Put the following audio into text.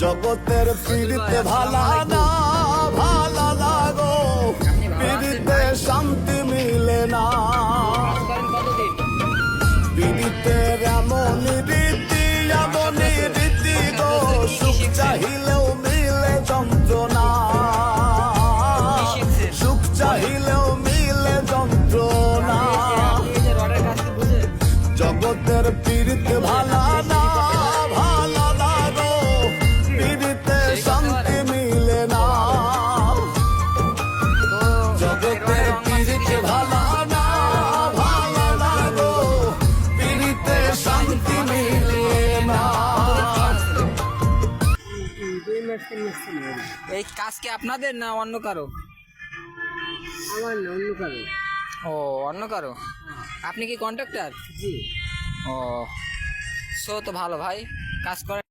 জগতের পীড়িতে ভালা না ভালা লাগো, পীড়িতে শান্তি মিলে না। পীড়িতের এমনই রীতি গো, সুখ চাহিলেও মিলে যন্ত্রণা, সুখ চাহিলেও মিলে যন্ত্রণা। জগতের পীড়িতে ভালা না ভালা লাগো, পীড়িতে শান্তি মিলে না। জগতের পীড়িতে ভালা না ভালা লাগো, পীড়িতে শান্তি মিলে না। এই কাজ কি আপনাদের না অন্য কারো? আমার না, অন্য কারো। ও, অন্য কারো। আপনি কি কন্ট্রাক্টর? জি। ও, তো ভালো ভাই, কাজ করেন।